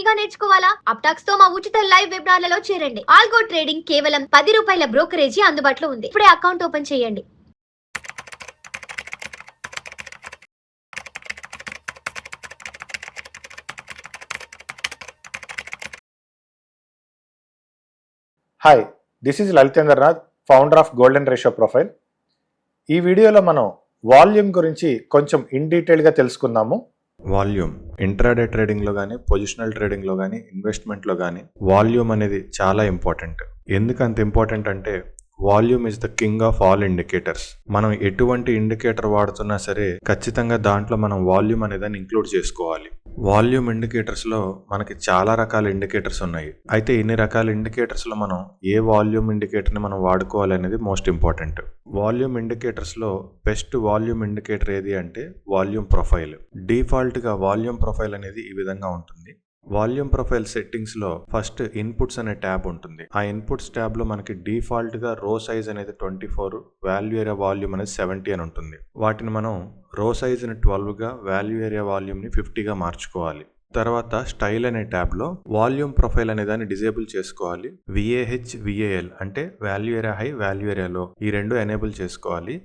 గా నేర్చుకోవాలా? అప్టాక్స్ తో మా ఉచిత లైవ్ వెబినార్లలో చేరండి. ఆల్గో ట్రేడింగ్ కేవలం 10 రూపాయల బ్రోకరేజీ అందుబాటులో ఉంది. ఇప్పుడే అకౌంట్ ఓపెన్ చేయండి. Hi, this is Lalitendranath, founder of golden ratio profile. ఈ వీడియోలో మనం వాల్యూమ్ గురించి కొంచెం ఇన్ డీటెయిల్గా తెలుసుకుందాము. వాల్యూమ్ ఇంట్రాడే ట్రేడింగ్లో కానీ పొజిషనల్ ట్రేడింగ్లో కానీ ఇన్వెస్ట్మెంట్లో కానీ వాల్యూమ్ అనేది చాలా ఇంపార్టెంట్. ఎందుకు అంత ఇంపార్టెంట్ అంటే volume is the king of all indicators. మనం ఎటువంటి ఇండికేటర్ వాడుతున్నా సరే ఖచ్చితంగా దాంట్లో మనం వాల్యూమ్ అనేదాన్ని ఇంక్లూడ్ చేసుకోవాలి. వాల్యూమ్ ఇండికేటర్స్లో మనకి చాలా రకాల ఇండికేటర్స్ ఉన్నాయి. అయితే ఇన్ని రకాల ఇండికేటర్స్లో మనం ఏ వాల్యూమ్ ఇండికేటర్ని మనం వాడుకోవాలి అనేది మోస్ట్ ఇంపార్టెంట్. వాల్యూమ్ ఇండికేటర్స్లో బెస్ట్ వాల్యూమ్ ఇండికేటర్ ఏది అంటే వాల్యూమ్ ప్రొఫైల్. డిఫాల్ట్గా వాల్యూమ్ ప్రొఫైల్ అనేది ఈ విధంగా ఉంటుంది. వాల్యూమ్ ప్రొఫైల్ సెట్టింగ్స్లో ఫస్ట్ ఇన్పుట్స్ అనే ట్యాబ్ ఉంటుంది. ఆ ఇన్పుట్స్ ట్యాబ్లో మనకి డిఫాల్ట్గా రో సైజ్ అనేది 24, వాల్యూ ఏరియా వాల్యూమ్ అనేది 70 అని ఉంటుంది. వాటిని మనం రో సైజ్ని 12గా, వాల్యూ ఏరియా వాల్యూమ్ని 50గా మార్చుకోవాలి. తర్వాత స్టైల్ అనే ట్యాబ్లో వాల్యూమ్ ప్రొఫైల్ అనే దాన్ని డిజేబుల్ చేసుకోవాలి. VAH, VAL అంటే value area high, value area low, ఈ రెండు ఎనేబుల్ చేసుకోవాలి.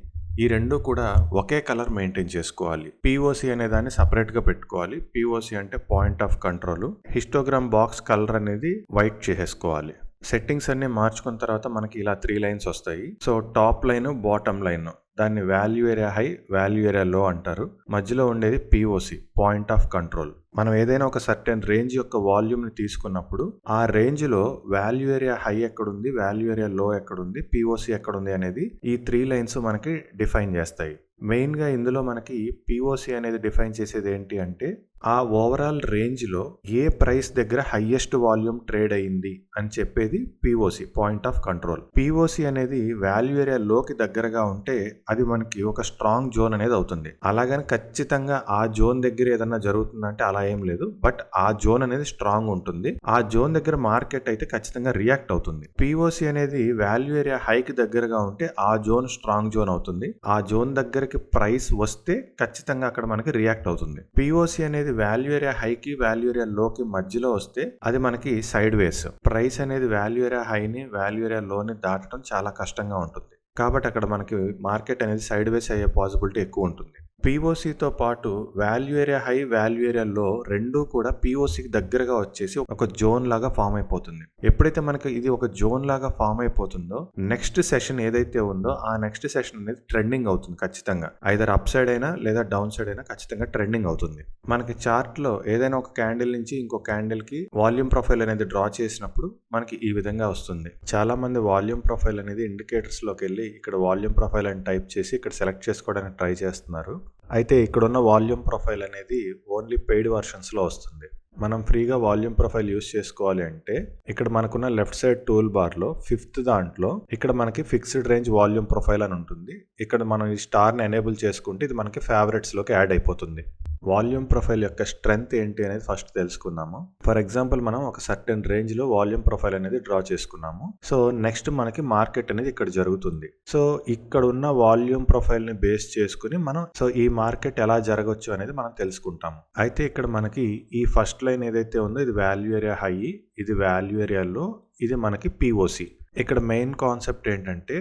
ఈ రెండు కూడా ఒకే కలర్ మెయింటైన్ చేసుకోవాలి. POC అనే దాన్ని సపరేట్గా పెట్టుకోవాలి. POC అంటే point of control. Histogram box colour అనేది వైట్ చేసేసుకోవాలి. సెట్టింగ్స్ అన్ని మార్చుకున్న తర్వాత మనకి ఇలా 3 లైన్స్ వస్తాయి. So top line, bottom line దాన్ని value area high, value area low అంటారు. మధ్యలో ఉండేది POC, పాయింట్ ఆఫ్ కంట్రోల్. మనం ఏదైనా ఒక సర్టెన్ రేంజ్ యొక్క వాల్యూమ్ని తీసుకున్నప్పుడు ఆ రేంజ్లో వాల్యూ ఏరియా హై ఎక్కడుంది, వాల్యూ ఏరియా లో ఎక్కడుంది, POC ఎక్కడుంది అనేది ఈ 3 లైన్స్ మనకి డిఫైన్ చేస్తాయి. మెయిన్గా ఇందులో మనకి POC అనేది డిఫైన్ చేసేది ఏంటి అంటే ఆ ఓవరాల్ రేంజ్లో ఏ ప్రైస్ దగ్గర హైయెస్ట్ వాల్యూమ్ ట్రేడ్ అయ్యింది అని చెప్పేది POC, point of control. POC అనేది వాల్యూ ఏరియా లోకి దగ్గరగా ఉంటే అది మనకి ఒక స్ట్రాంగ్ జోన్ అనేది అవుతుంది. అలాగని ఖచ్చితంగా ఆ జోన్ దగ్గర ఏదన్నా జరుగుతుందంటే అలా ఏం లేదు. బట్ ఆ జోన్ అనేది స్ట్రాంగ్ ఉంటుంది. ఆ జోన్ దగ్గర మార్కెట్ అయితే ఖచ్చితంగా రియాక్ట్ అవుతుంది. POC అనేది వాల్యూ ఏరియా హైకి దగ్గరగా ఉంటే ఆ జోన్ స్ట్రాంగ్ జోన్ అవుతుంది. ఆ జోన్ దగ్గరకి ప్రైస్ వస్తే ఖచ్చితంగా అక్కడ మనకి రియాక్ట్ అవుతుంది. POC అనేది వాల్యూ ఏరియా హైకి, వాల్యూ ఏరియా లోకి మధ్యలో వస్తే అది మనకి సైడ్ వేస్. ప్రైస్ అనేది వాల్యూ ఏరియా హైని, వాల్యూ ఏరియా లోని దాటడం చాలా కష్టంగా ఉంటుంది. కాబట్టి అక్కడ మనకి మార్కెట్ అనేది సైడ్ వేస్ అయ్యే పాసిబిలిటీ ఎక్కువ ఉంటుంది. POCతో పాటు value area high, value area లో రెండూ కూడా POCకి దగ్గరగా వచ్చేసి ఒక జోన్ లాగా ఫామ్ అయిపోతుంది. ఎప్పుడైతే మనకి ఇది ఒక జోన్ లాగా ఫామ్ అయిపోతుందో నెక్స్ట్ సెషన్ ఏదైతే ఉందో ఆ నెక్స్ట్ సెషన్ అనేది ట్రెండింగ్ అవుతుంది. ఖచ్చితంగా ఐదర్ అప్ సైడ్ అయినా లేదా డౌన్ సైడ్ అయినా ఖచ్చితంగా ట్రెండింగ్ అవుతుంది. మనకి చార్ట్ లో ఏదైనా ఒక క్యాండిల్ నుంచి ఇంకో క్యాండిల్ కి వాల్యూమ్ ప్రొఫైల్ అనేది డ్రా చేసినప్పుడు మనకి ఈ విధంగా వస్తుంది. చాలా మంది వాల్యూమ్ ప్రొఫైల్ అనేది ఇండికేటర్స్ లోకి వెళ్ళి ఇక్కడ వాల్యూమ్ ప్రొఫైల్ అని టైప్ చేసి ఇక్కడ సెలెక్ట్ చేసుకోవడానికి ట్రై చేస్తున్నారు. అయితే ఇక్కడున్న వాల్యూమ్ ప్రొఫైల్ అనేది ఓన్లీ పెయిడ్ వర్షన్స్లో వస్తుంది. మనం ఫ్రీగా వాల్యూమ్ ప్రొఫైల్ యూస్ చేసుకోవాలి అంటే ఇక్కడ మనకున్న లెఫ్ట్ సైడ్ టూల్ బార్లో 5th దాంట్లో ఇక్కడ మనకి ఫిక్స్డ్ రేంజ్ వాల్యూమ్ ప్రొఫైల్ అని ఉంటుంది. ఇక్కడ మనం ఈ స్టార్ని ఎనేబుల్ చేసుకుంటే ఇది మనకి ఫేవరెట్స్లోకి యాడ్ అయిపోతుంది. వాల్యూమ్ ప్రొఫైల్ యొక్క స్ట్రెంగ్త్ ఏంటి అనేది ఫస్ట్ తెలుసుకుందాము. ఫర్ ఎగ్జాంపుల్ మనం ఒక సర్టెన్ రేంజ్లో వాల్యూమ్ ప్రొఫైల్ అనేది డ్రా చేసుకున్నాము. సో నెక్స్ట్ మనకి మార్కెట్ అనేది ఇక్కడ జరుగుతుంది. సో ఇక్కడ ఉన్న వాల్యూమ్ ప్రొఫైల్ని బేస్ చేసుకుని మనం ఈ మార్కెట్ ఎలా జరగచ్చు అనేది మనం తెలుసుకుంటాము. అయితే ఇక్కడ మనకి ఈ ఫస్ట్ లైన్ ఏదైతే ఉందో ఇది వాల్యూ ఏరియా హై, ఇది వాల్యూ ఏరియా లో, ఇది మనకి POC. ఇక్కడ మెయిన్ కాన్సెప్ట్ ఏంటంటే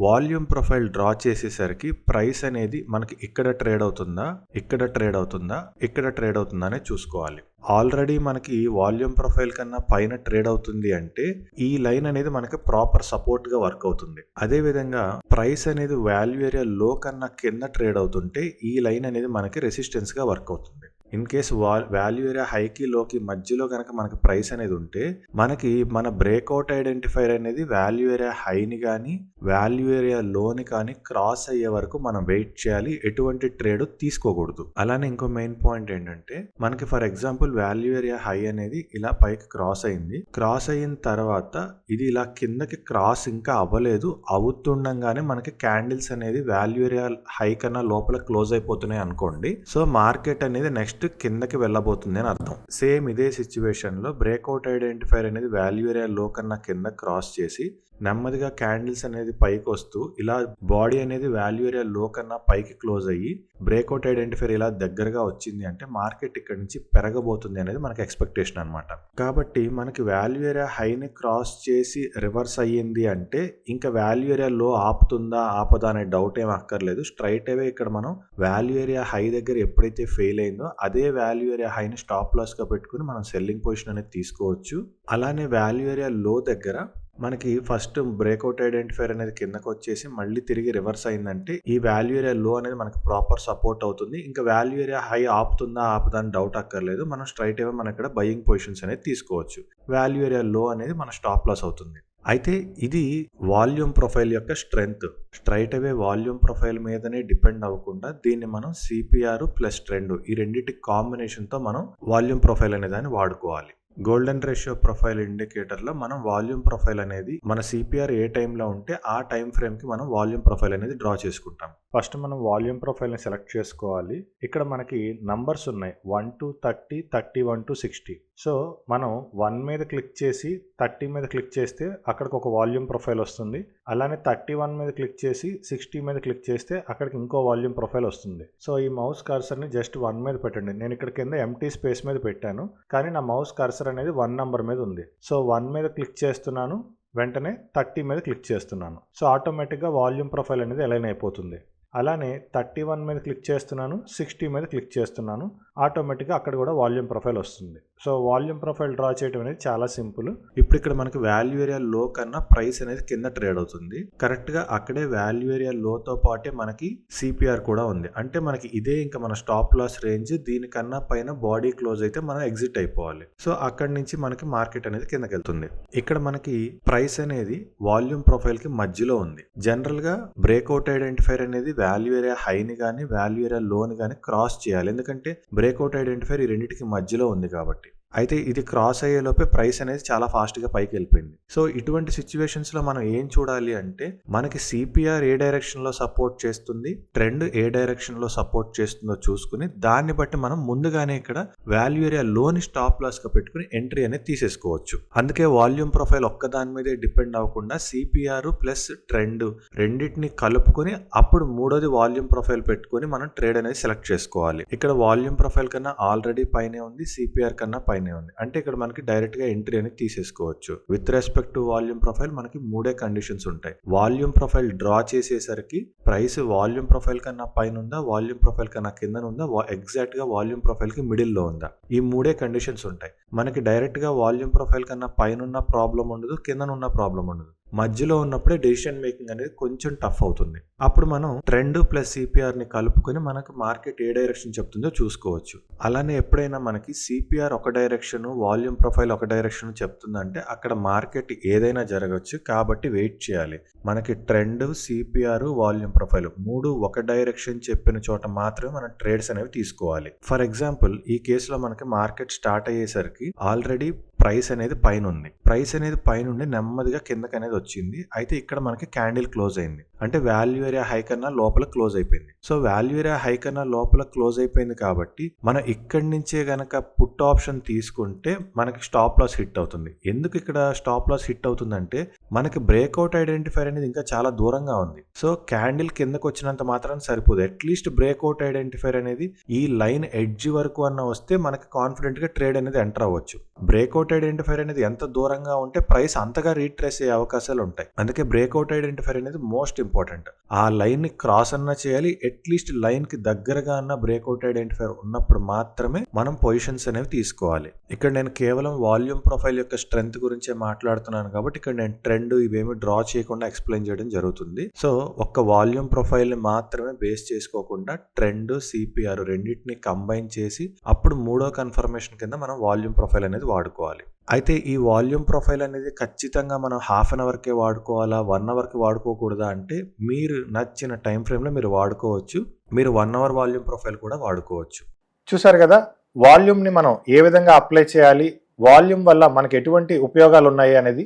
వాల్యూమ్ ప్రొఫైల్ డ్రా చేసేసరికి ప్రైస్ అనేది మనకి ఇక్కడ ట్రేడ్ అవుతుందా, ఇక్కడ ట్రేడ్ అవుతుందా, ఇక్కడ ట్రేడ్ అవుతుందా అనేది చూసుకోవాలి. ఆల్రెడీ మనకి వాల్యూమ్ ప్రొఫైల్ కన్నా పైన ట్రేడ్ అవుతుంది అంటే ఈ లైన్ అనేది మనకి ప్రాపర్ సపోర్ట్ గా వర్క్ అవుతుంది. అదే విధంగా ప్రైస్ అనేది వాల్యూ ఏరియా లో కన్నా కింద ట్రేడ్ అవుతుంటే ఈ లైన్ అనేది మనకి రెసిస్టెన్స్ గా వర్క్ అవుతుంది. ఇన్ కేస్ వాల్యూ ఏరియా హైకి లోకి మధ్యలో కనుక మనకి ప్రైస్ అనేది ఉంటే మనకి మన బ్రేక్అవుట్ ఐడెంటిఫైర్ అనేది వాల్యూ ఏరియా హైని కానీ వాల్యూ ఏరియా లోని కానీ క్రాస్ అయ్యే వరకు మనం వెయిట్ చేయాలి. ఎటువంటి ట్రేడ్ తీసుకోకూడదు. అలానే ఇంకో మెయిన్ పాయింట్ ఏంటంటే మనకి for example value area high అనేది ఇలా పైకి క్రాస్ అయింది. క్రాస్ అయిన తర్వాత ఇది ఇలా కిందకి క్రాస్ ఇంకా అవ్వలేదు. అవుతుండగానే మనకి క్యాండిల్స్ అనేది వాల్యూ ఏరియా హై కన్నా లోపల క్లోజ్ అయిపోతున్నాయి అనుకోండి. సో మార్కెట్ అనేది నెక్స్ట్ లిస్ట్ కిందకి వెళ్ళబోతుంది అని అర్థం. సేమ్ ఇదే సిచ్యువేషన్లో బ్రేక్అవుట్ ఐడెంటిఫైర్ అనేది వాల్యూ ఏరియా లో కన్నా కింద క్రాస్ చేసి నెమ్మదిగా క్యాండిల్స్ అనేది పైకి వస్తూ ఇలా బాడీ అనేది వాల్యూ ఏరియా లో కన్నా పైకి క్లోజ్ అయ్యి బ్రేక్అవుట్ ఐడెంటిఫైర్ ఇలా దగ్గరగా వచ్చింది అంటే మార్కెట్ ఇక్కడ నుంచి పెరగబోతుంది అనేది మనకి ఎక్స్పెక్టేషన్ అనమాట. కాబట్టి మనకి వాల్యూ ఏరియా హైని క్రాస్ చేసి రివర్స్ అయ్యింది అంటే ఇంకా వాల్యూ ఏరియా లో ఆపుతుందా ఆపదా అనే డౌట్ ఏం అక్కర్లేదు. స్ట్రైట్ అవే ఇక్కడ మనం వాల్యూ ఏరియా హై దగ్గర ఎప్పుడైతే ఫెయిల్ అయిందో అదే వాల్యూ ఏరియా హైని స్టాప్ లాస్ గా పెట్టుకుని మనం సెల్లింగ్ పొజిషన్ అనేది తీసుకోవచ్చు. అలానే వాల్యూ ఏరియా లో దగ్గర మనకి ఫస్ట్ బ్రేక్అవుట్ ఐడెంటిఫైర్ అనేది కిందకు వచ్చేసి మళ్ళీ తిరిగి రివర్స్ అయిందంటే ఈ వాల్యూ ఏరియా లో అనేది మనకి ప్రాపర్ సపోర్ట్ అవుతుంది. ఇంకా వాల్యూ ఏరియా హై ఆపుతుందా ఆపుదా అని డౌట్ అక్కర్లేదు. మనం స్ట్రైట్ అవే మన ఇక్కడ బయింగ్ పొజిషన్స్ అనేది తీసుకోవచ్చు. వాల్యూ ఏరియా లో అనేది మన స్టాప్ లాస్ అవుతుంది. అయితే ఇది వాల్యూమ్ ప్రొఫైల్ యొక్క స్ట్రెంగ్త్. స్ట్రైట్ అవే వాల్యూమ్ ప్రొఫైల్ మీదనే డిపెండ్ అవ్వకుండా దీన్ని మనం సిపిఆర్ ప్లస్ ట్రెండ్ ఈ రెండింటి కాంబినేషన్తో మనం వాల్యూమ్ ప్రొఫైల్ అనే దాన్ని వాడుకోవాలి. గోల్డెన్ రేషియో ప్రొఫైల్ ఇండికేటర్లో మనం వాల్యూమ్ ప్రొఫైల్ అనేది మన సిపిఆర్ ఏ టైంలో ఉంటే ఆ టైం ఫ్రేమ్కి మనం వాల్యూమ్ ప్రొఫైల్ అనేది డ్రా చేసుకుంటాం. ఫస్ట్ మనం వాల్యూమ్ ప్రొఫైల్ని సెలెక్ట్ చేసుకోవాలి. ఇక్కడ మనకి నంబర్స్ ఉన్నాయి 1 to 30, 31 to 60. సో మనం 1 మీద క్లిక్ చేసి 30 మీద క్లిక్ చేస్తే అక్కడికి ఒక వాల్యూమ్ ప్రొఫైల్ వస్తుంది. అలానే 31 మీద క్లిక్ చేసి 60 మీద క్లిక్ చేస్తే అక్కడికి ఇంకో వాల్యూమ్ ప్రొఫైల్ వస్తుంది. సో ఈ మౌస్ కర్సర్ని జస్ట్ 1 మీద పెట్టండి. నేను ఇక్కడ కింద ఎంటీ స్పేస్ మీద పెట్టాను కానీ నా మౌస్ కర్సర్ అనేది 1 నంబర్ మీద ఉంది. సో 1 మీద క్లిక్ చేస్తున్నాను, వెంటనే 30 మీద క్లిక్ చేస్తున్నాను. సో ఆటోమేటిక్గా వాల్యూమ్ ప్రొఫైల్ అనేది అలైన్ అయిపోతుంది. అలానే 31 మీద క్లిక్ చేస్తున్నాను, 60 మీద క్లిక్ చేస్తున్నాను, ఆటోమేటిక్గా అక్కడ కూడా వాల్యూమ్ ప్రొఫైల్ వస్తుంది. సో వాల్యూమ్ ప్రొఫైల్ డ్రా చేయడం అనేది చాలా సింపుల్. ఇప్పుడు ఇక్కడ మనకి వాల్యూ ఏరియా లో కన్నా ప్రైస్ అనేది కింద ట్రేడ్ అవుతుంది. కరెక్ట్గా అక్కడే వాల్యూ ఏరియా లోతో పాటే మనకి సిపిఆర్ కూడా ఉంది. అంటే మనకి ఇదే ఇంకా మన స్టాప్ లాస్ రేంజ్. దీనికన్నా పైన బాడీ క్లోజ్ అయితే మనం ఎగ్జిట్ అయిపోవాలి. సో అక్కడి నుంచి మనకి మార్కెట్ అనేది కిందకి వెళ్తుంది. ఇక్కడ మనకి ప్రైస్ అనేది వాల్యూమ్ ప్రొఫైల్ కి మధ్యలో ఉంది. జనరల్ గా బ్రేక్అవుట్ ఐడెంటిఫైర్ అనేది వాల్యూ ఏరియా హైని కానీ వాల్యూ ఏరియా లోని కానీ క్రాస్ చేయాలి. ఎందుకంటే బ్రేక్అవుట్ ఐడెంటిఫైర్ ఈ రెండింటికి మధ్యలో ఉంది కాబట్టి. అయితే ఇది క్రాస్ అయ్యేలోపే ప్రైస్ అనేది చాలా ఫాస్ట్గా పైకి వెళ్ళిపోయింది. సో ఇటువంటి సిచ్యువేషన్స్లో మనం ఏం చూడాలి అంటే మనకి సిపిఆర్ ఏ డైరెక్షన్లో సపోర్ట్ చేస్తుంది, ట్రెండ్ ఏ డైరెక్షన్లో సపోర్ట్ చేస్తుందో చూసుకుని దాన్ని బట్టి మనం ముందుగానే ఇక్కడ వాల్యూ ఏరియా లోని స్టాప్ లాస్గా పెట్టుకుని ఎంట్రీ అనేది తీసేసుకోవచ్చు. అందుకే వాల్యూమ్ ప్రొఫైల్ ఒక్కదాని మీదే డిపెండ్ అవ్వకుండా సిపిఆర్ ప్లస్ ట్రెండ్ రెండింటిని కలుపుకొని అప్పుడు మూడోది వాల్యూమ్ ప్రొఫైల్ పెట్టుకుని మనం ట్రేడ్ అనేది సెలెక్ట్ చేసుకోవాలి. ఇక్కడ వాల్యూమ్ ప్రొఫైల్ కన్నా ఆల్రెడీ పైనే ఉంది, సిపిఆర్ కన్నా పైన ఉంది. అంటే ఇక్కడ మనకి డైరెక్ట్ గా ఎంట్రీ అనేది తీసేసుకోవచ్చు. With respect to volume profile మనకి మూడే కండిషన్స్ ఉంటాయి. వాల్యూమ్ ప్రొఫైల్ డ్రా చేసేసరికి ప్రైస్ వాల్యూమ్ ప్రొఫైల్ కన్నా పైన ఉందా, వాల్యూమ్ ప్రొఫైల్ కన్నా కింద ఉందా, ఎగ్జాక్ట్ గా వాల్యూమ్ ప్రొఫైల్ కి మిడిల్ లో ఉందా, ఈ మూడే కండిషన్స్ ఉంటాయి. మనకి డైరెక్ట్ గా వాల్యూమ్ ప్రొఫైల్ కన్నా పైన ఉన్న ప్రాబ్లం ఉండదు, కింద ఉన్న ప్రాబ్లం ఉండదు. మధ్యలో ఉన్నప్పుడే డెసిషన్ మేకింగ్ అనేది కొంచెం టఫ్ అవుతుంది. అప్పుడు మనం ట్రెండ్ ప్లస్ సిపిఆర్ ని కలుపుకొని మనకు మార్కెట్ ఏ డైరెక్షన్ చెప్తుందో చూసుకోవచ్చు. అలానే ఎప్పుడైనా మనకి సిపిఆర్ ఒక డైరెక్షన్, వాల్యూమ్ ప్రొఫైల్ ఒక డైరెక్షన్ చెప్తుందంటే అక్కడ మార్కెట్ ఏదైనా జరగవచ్చు. కాబట్టి వెయిట్ చేయాలి. మనకి ట్రెండ్, సిపిఆర్, వాల్యూమ్ ప్రొఫైల్ మూడు ఒక డైరెక్షన్ చెప్పిన చోట మాత్రమే మనం ట్రేడ్స్ అనేవి తీసుకోవాలి. ఫర్ ఎగ్జాంపుల్ ఈ కేసులో మనకి మార్కెట్ స్టార్ట్ అయ్యేసరికి ఆల్రెడీ ప్రైస్ అనేది పైన ఉంది. ప్రైస్ అనేది పైన ఉండి నెమ్మదిగా కిందకి అనేది వచ్చింది. అయితే ఇక్కడ మనకి క్యాండిల్ క్లోజ్ అయింది. అంటే వాల్యూ ఏరియా హై కన్నా లోపల క్లోజ్ అయిపోయింది. సో వాల్యూ ఏరియా హై కన్నా లోపల క్లోజ్ అయిపోయింది కాబట్టి మనం ఇక్కడి నుంచే గనక పుట్ ఆప్షన్ తీసుకుంటే మనకి స్టాప్ లాస్ హిట్ అవుతుంది. ఎందుకు ఇక్కడ స్టాప్ లాస్ హిట్ అవుతుందంటే మనకి బ్రేక్అవుట్ ఐడెంటిఫైర్ అనేది ఇంకా చాలా దూరంగా ఉంది. సో క్యాండిల్ కిందకు వచ్చినంత మాత్రం సరిపోదు. అట్లీస్ట్ బ్రేక్అవుట్ ఐడెంటిఫైర్ అనేది ఈ లైన్ ఎడ్జ్ వరకు అన్న వస్తే మనకి కాన్ఫిడెంట్ గా ట్రేడ్ అనేది ఎంటర్ అవ్వచ్చు. బ్రేక్అవుట్ ఐడెంటిఫైర్ అనేది ఎంత దూరంగా ఉంటే ప్రైస్ అంతగా రీట్రేస్ అయ్యే అవకాశాలు ఉంటాయి. అందుకే బ్రేక్అవుట్ ఐడెంటిఫైర్ అనేది మోస్ట్ ఇంపార్టెంట్. ఆ లైన్ ని క్రాస్ అన్నా చేయాలి, అట్లీస్ట్ లైన్ కి దగ్గరగా అన్న బ్రేక్అవుట్ ఐడెంటిఫైర్ ఉన్నప్పుడు మాత్రమే మనం పొజిషన్స్ అనేవి తీసుకోవాలి. ఇక్కడ నేను కేవలం వాల్యూమ్ ప్రొఫైల్ యొక్క స్ట్రెంగ్త్ గురించే మాట్లాడుతున్నాను కాబట్టి ఇక్కడ నేను ట్రెండ్ ఇవేమి డ్రా చేయకుండా ఎక్స్ప్లెయిన్ చేయడం జరుగుతుంది. సో ఒక్క వాల్యూమ్ ప్రొఫైల్ ని మాత్రమే బేస్ చేసుకోకుండా ట్రెండ్, సిపిఆర్ రెండింటిని కంబైన్ చేసి అప్పుడు మూడో కన్ఫర్మేషన్ కింద మనం వాల్యూమ్ ప్రొఫైల్ అనేది వాడుకోవాలి. అయితే ఈ వాల్యూమ్ ప్రొఫైల్ అనేది ఖచ్చితంగా మనం హాఫ్ అన్ అవర్కే వాడుకోవాలా, 1 అవర్కి వాడుకోకూడదా అంటే మీరు నచ్చిన టైం ఫ్రేమ్లో మీరు వాడుకోవచ్చు. మీరు 1 అవర్ వాల్యూమ్ ప్రొఫైల్ కూడా వాడుకోవచ్చు. చూసారు కదా వాల్యూమ్ని మనం ఏ విధంగా అప్లై చేయాలి, వాల్యూమ్ వల్ల మనకి ఎటువంటి ఉపయోగాలు ఉన్నాయి అనేది.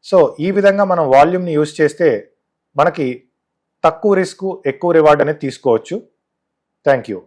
సో ఈ విధంగా మనం వాల్యూమ్ని యూజ్ చేస్తే మనకి తక్కువ రిస్క్ ఎక్కువ రివార్డ్ అనేది తీసుకోవచ్చు. Thank you.